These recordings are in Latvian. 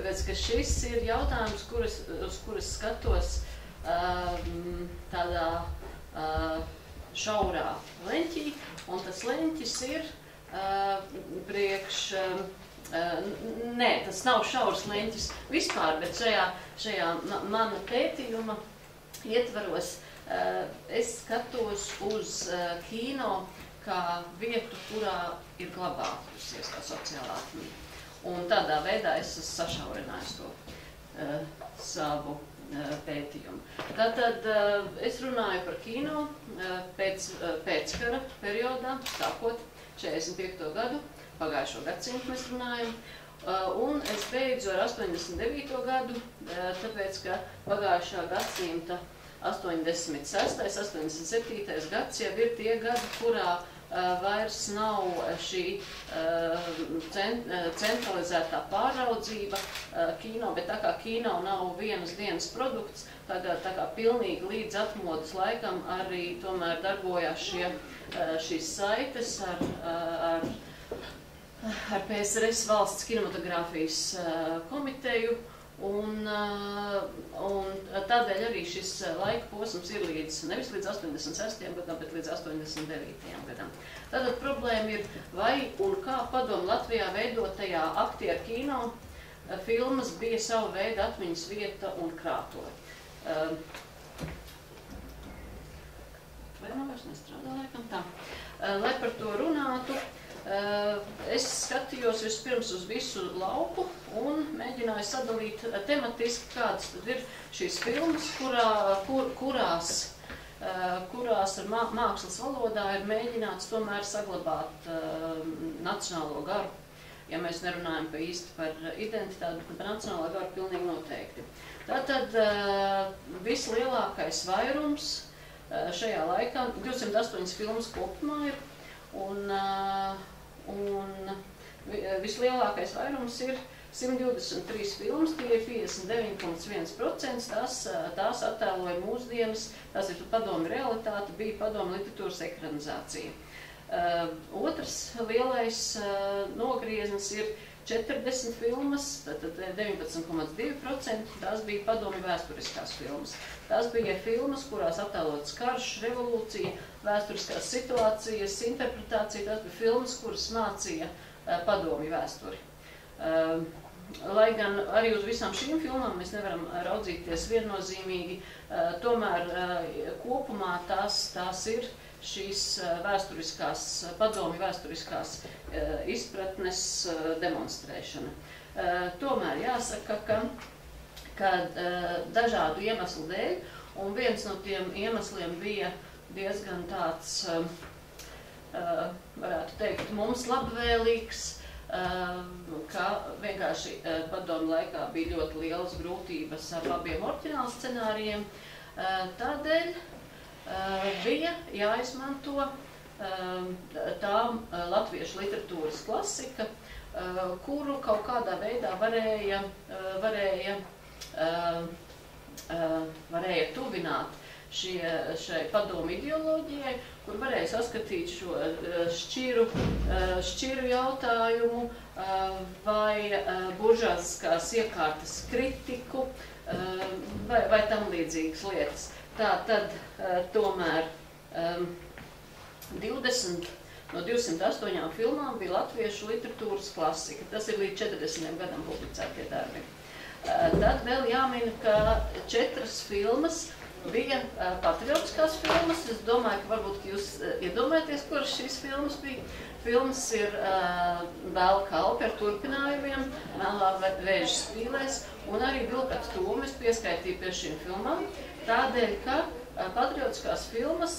tāpēc, ka šis ir jautājums, uz kuras skatos tādā šaurā leņķī, un tas leņķis ir nē, tas nav šaurs leņķis vispār, bet šajā mana pētījuma ietvaros es skatos uz kino kā vietu, kurā ir glabājusies tā sociālā atmiņa. Un tādā veidā es esmu sašaurinājis to savu pētījumu. Tātad es runāju par kino pēckara periodā, sākot 45. gadu, pagājušo gadsimtu mēs runājam, un es beidzu ar 89. gadu, tāpēc, ka pagājušā gadsimta 86., 87. gads jau ir tie gadi, kurā vairs nav šī centralizētā pāraudzība kino, bet tā kā kino nav vienas dienas produkts, tā kā pilnīgi līdz atmodas laikam arī tomēr darbojās šīs saites ar PSRS valsts kinematogrāfijas komiteju, un tādēļ arī šis laika posms ir nevis līdz 86. gadam, bet līdz 89. gadam. Tātad problēma ir, vai un kā padomu Latvijā veidotajā aktieru kino filmas bija savu veidu atmiņas vieta un krātuve. Vai nav vairs nestrādā laikam tā? Lai par to runātu, es skatījos vispirms uz visu lauku un mēģināju sadalīt tematiski, kādas tad ir šīs filmas, kurās ar mākslas valodā ir mēģināts tomēr saglabāt nacionālo garu. Ja mēs nerunājam īsti par identitāti, bet par nacionālo garu pilnīgi noteikti. Tātad vislielākais vairums šajā laikā, 208 filmas kopumā ir, un vislielākais vairums ir 123 filmas, tie ir 59,1%, tās attēloja mūsdienas, tās ir padomi realitāte, bija padomi literatūras ekranizācija. Otrs lielais nogrieznis ir 40 filmas, tātad 19,2%, tās bija padomi vēsturiskās filmas. Tās bija filmas, kurās attēlotas karš, revolūcija, vēsturiskās situācijas, interpretācija, tās bija filmas, kuras mācīja padomi vēsturi. Lai gan arī uz visām šīm filmām mēs nevaram raudzīties viennozīmīgi, tomēr kopumā tās ir šīs vēsturiskās, padomi vēsturiskās izpratnes demonstrēšana. Tomēr jāsaka, ka dažādu iemeslu dēļ, un viens no tiem iemesliem bija diezgan tāds, varētu teikt, mums labvēlīgs, ka vienkārši padomu laikā bija ļoti lielas grūtības ar abiem oriģinālu scenārijiem. Tādēļ bija jāizmanto tā latviešu literatūras klasika, kuru kaut kādā veidā varēja tuvināt šai padomu ideoloģijai, kur varēja saskatīt šo šķiru jautājumu vai buržāziskās iekārtas kritiku vai tam līdzīgas lietas. Tātad tomēr 20 no 208 filmām bija latviešu literatūras klasika. Tas ir līdz 40 gadam publicētie darbi. Tad vēl jāmina, ka 4 filmas bija patriotiskās filmas. Es domāju, ka varbūt jūs iedomājaties, kuras šīs filmas bija. Filmas ir Bēla kalpi ar turpinājumiem, Melnā vēža spīlēs, un arī Vilkata Toma es pieskaitīju pie šīm filmām. Tādēļ, ka patriotiskās filmas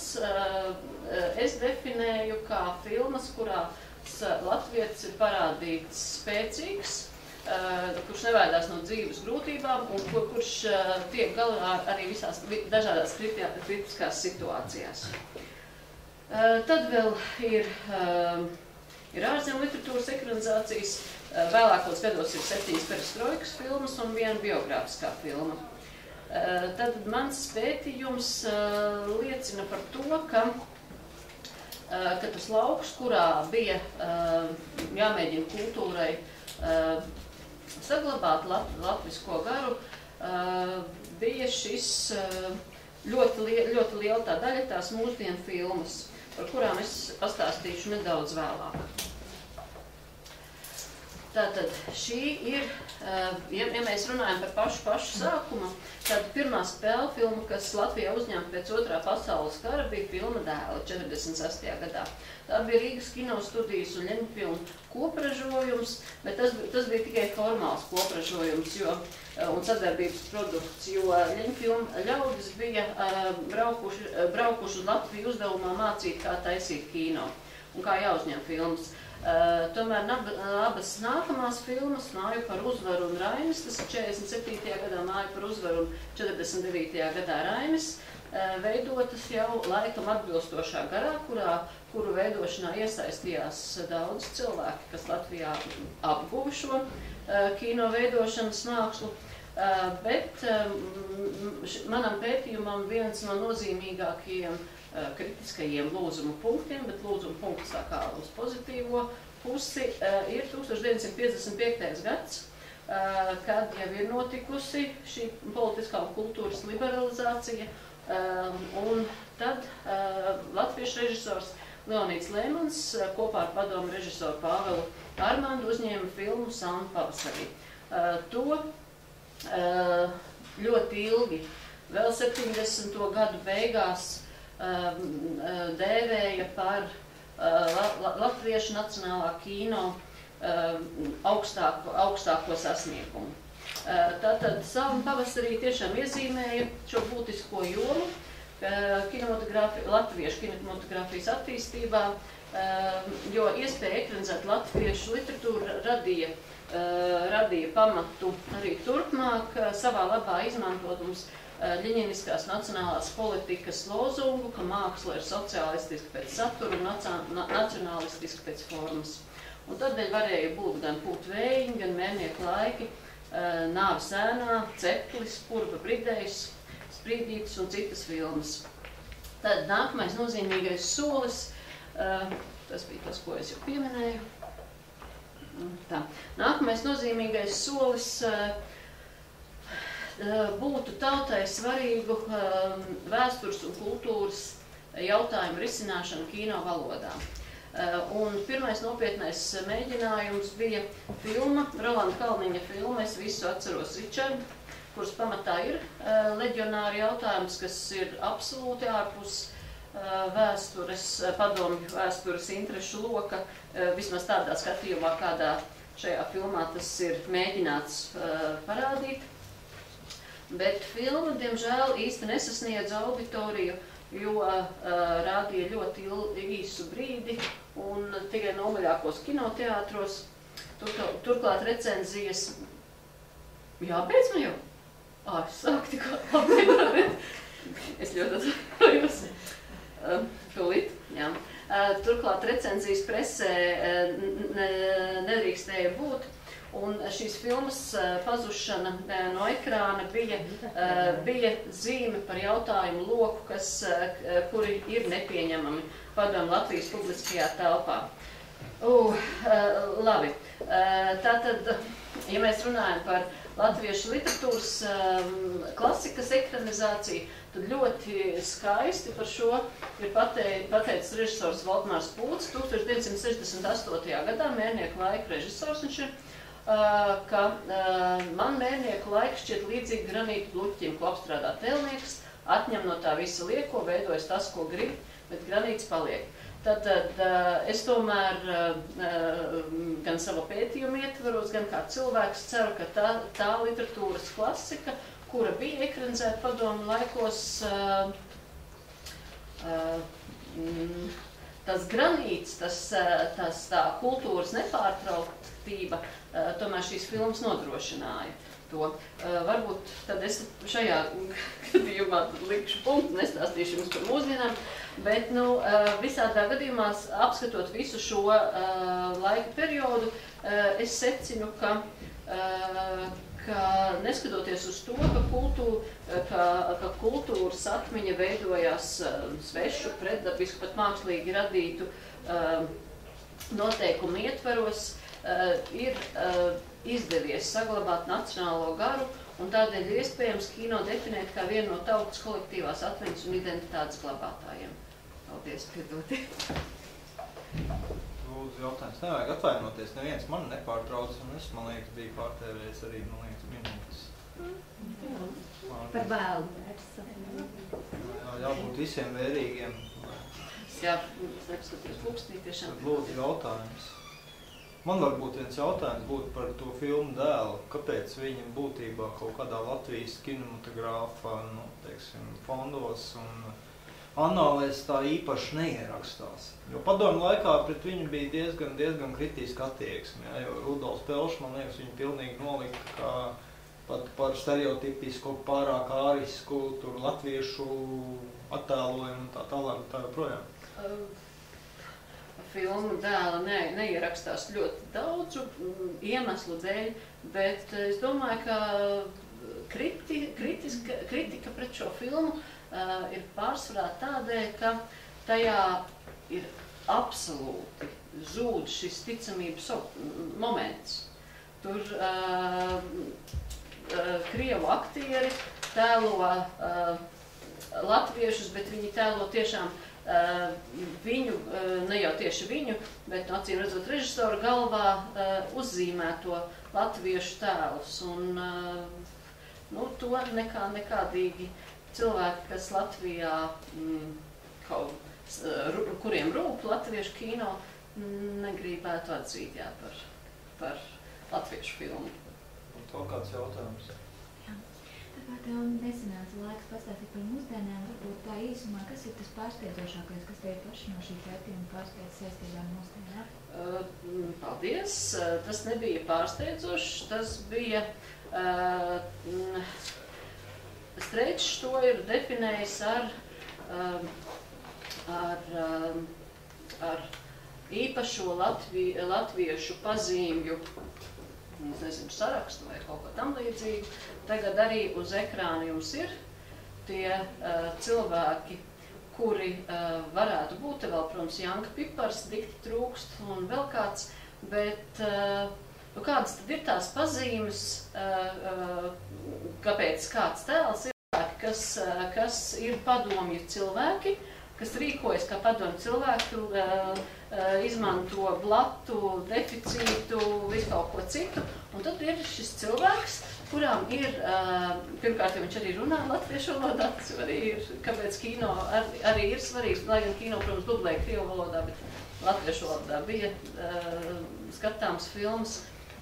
es definēju kā filmas, kurās latvietis ir parādīts spēcīgs, kurš nevēdās no dzīves grūtībām un kurš tiek galā arī visās dažādās kritiskās situācijās. Tad vēl ir ārzemju literatūras ekranizācijas, vēlākos gados ir 7 perestroikas filmas un 1 biogrāfiskā filma. Tad mans pētījums liecina par to, ka tas lauks, kurā bija jāmēģina kultūrai saglabāt latvisko garu, bija šis ļoti liela tā daļa tās mūsdienu filmas, par kurām es pastāstīšu nedaudz vēlāk. Tātad šī ir, ja mēs runājam par pašu sākumu, tad pirmā spēle filma, kas Latvijā uzņemta pēc otrā pasaules kara, bija filma Dēli 46. gadā. Tā bija Rīgas kinostudijas un Ļeņfilmu kopražojums, bet tas bija tikai formāls kopražojums un sadarbības produkts, jo Ļeņfilmu ļaudis bija braukuši uz Latviju uzdevumā mācīt, kā taisīt kino un kā jāuzņem filmas. Tomēr abas nākamās filmas, Māju par uzvaru un Rainis, tas ir 47. gadā Māju par uzvaru un 49. gadā Rainis, veidotas jau laikam atbilstošā garā, kuru veidošanā iesaistījās daudz cilvēki, kas Latvijā apguva šo kino veidošanas mākslu. Bet manam pētījumam viens no nozīmīgākajiem kritiskajiem lūzumu punktiem, bet lūzumu punkts tā kā uz pozitīvo pusi, ir 1955. gads, kad jau ir notikusi šī politiskā un kultūras liberalizācija, un tad latviešu režisors Leonīds Lēmans kopā ar padomu režisoru Pāvelu Armandu uzņēma filmu Salmu pavasarī. To ļoti ilgi, vēl 70. gadu beigās, dēvēja par latviešu nacionālā kino augstāko sasniegumu. Tātad Salmu pavasarī tiešām iezīmēja šo būtisko jomu latviešu kinematogrāfijas attīstībā, jo iespēja ekranizēt latviešu literatūru radīja pamatu arī turpmāk savā labā izmantot mums ļeņiniskās nacionālās politikas lozungu, ka māksla ir sociālistiska pēc satura un nacionālistiska pēc formas. Un tādēļ varēja būt gan Pūt vējiņi, gan Mērnieku laiki, Nāves ēnā, Ceplis, Purva bridējs, Sprīdītis un citas filmas. Tad nākamais nozīmīgais solis, tas bija tas, ko es jau pieminēju. Tā. Nākamais nozīmīgais solis būtu tautai svarīgu vēstures un kultūras jautājumu risināšanu kino valodā. Un pirmais nopietnais mēģinājums bija filma, Rolanda Kalniņa filma Es visu atceros Ričardu, kuras pamatā ir leģionāri jautājums, kas ir absolūti ārpus padomju vēstures interešu loka, vismaz tādā skatījumā, kādā šajā filmā tas ir mēģināts parādīt. Bet filma, diemžēl, īsti nesasniedza auditoriju, jo rādīja ļoti īsu brīdi un tikai nomaļākos kinoteātros. Turklāt recenzijas... Jābeidz man jau? Es sāku tikko apvienot. Es ļoti atvainojos. Tūlīt, jā. Turklāt recenzijas presē nedrīkstēja būt. Un šīs filmas pazušana no ekrāna bija zīme par jautājumu loku, kuri ir nepieņemami padomu Latvijas publiskajā telpā. Labi, tātad, ja mēs runājam par latviešu literatūras klasikas ekranizāciju, tad ļoti skaisti par šo ir pateicis režisors Valdemārs Pūts 1968. gadā, Mērnieku laika režisors viņš ir, ka man Mērnieku laiks šķiet līdzīgi granītu bluķim, ko apstrādā tēlnieks, atņem no tā visa lieko, veidojas tas, ko grib, bet granīts paliek. Tad es tomēr gan savu pētījumu ietvaros, gan kā cilvēks ceru, ka tā literatūras klasika, kura bija ekranizēta padomu laikos, tas granīts, tā kultūras nepārtrauktība, tomēr šīs filmas nodrošināja to. Varbūt tad es šajā gadījumā likšu punktu, nestāstīšu jums par mūsdienām, bet visādā gadījumā, apskatot visu šo laika periodu, es secinu, ka neskatoties uz to, ka kultūras atmiņa veidojās svešu, pretdabisku, pat mākslīgi radītu noteikumu ietvaros, ir izdevies saglabāt nacionālo garu, un tādēļ ir iespējams kino definēt kā vienu no tautas kolektīvās atmiņas un identitātes glabātājiem. Paldies, piedodiet. Lūdzu, jautājums. Nevajag atvainoties, neviens man nepārtrauc, un es, man liekas, biju pārtērējis arī, man liekas, minūtes. Par vēlu. Jābūt visiem vērīgiem. Jā, nepaskaties pulkstī tiešām. Lūdzu, jautājums. Man varbūt viens jautājums būtu par to filmu Dēlu. Kāpēc viņam būtībā kaut kādā Latvijas kinematogrāfā, nu, teiksim, fondos un anālēs tā īpaši neierakstās? Jo padomu laikā pret viņu bija diezgan kritiska attieksme, ja? Jo Rudolfs Pelšs, man liekas, viņu pilnīgi nolikta kā pat par stereotipisku, pārāk ārisku, tur latviešu attēlojumu un tā tālāk, tā joprojām. Filmu Dēla neierakstās ļoti daudzu iemeslu dēļ, bet es domāju, ka kritika pret šo filmu ir pārsvarā tādēļ, ka tajā ir absolūti zūd šis ticamības moments. Tur Krievu aktieri tēlo latviešus, bet viņi tēlo tiešām viņu, ne jau tieši viņu, bet acīm redzot režisoru galvā uzzīmēto latviešu tēlus. Un nu, to nekādīgi cilvēki, kas Latvijā, kuriem rūp latviešu kino, negribētu atzīt par latviešu filmu. Un to kāds jautājums? Tā kā tev nesanāca laiks pastāstīt par mūsdienām, varbūt tā īsumā, kas ir tas pārsteidzošākais, kas tev paši no šī pētījuma pārsteidz saistībā ar mūsdienām? Paldies! Tas nebija pārsteidzošs, tas bija... Streičs to ir definējis ar īpašo latviešu pazīmju, nezinu, sarakstu vai kaut ko tam līdzīgu. Tagad arī uz ekrāna jums ir tie cilvēki, kuri varētu būt, vēl, protams, Janka Pipars, Dikti Trūkst un vēl kāds, bet nu, kādas tad ir tās pazīmes, kāpēc kāds tēls ir cilvēki, kas ir padomju cilvēki, kas rīkojas kā padomju cilvēki, izmanto blatu, deficītu, visu kaut ko citu. Un tad ir šis cilvēks, kurām ir, pirmkārt, ja viņš arī runā latviešu valodā, tas arī ir, kāpēc kino arī ir svarīgs, lai gan kino, protams, dublēja krievu valodā, bet latviešu valodā bija skatāms filmas.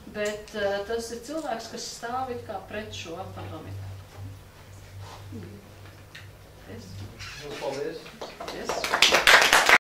Bet tas ir cilvēks, kas stāv it kā pret šo padomju. Paldies!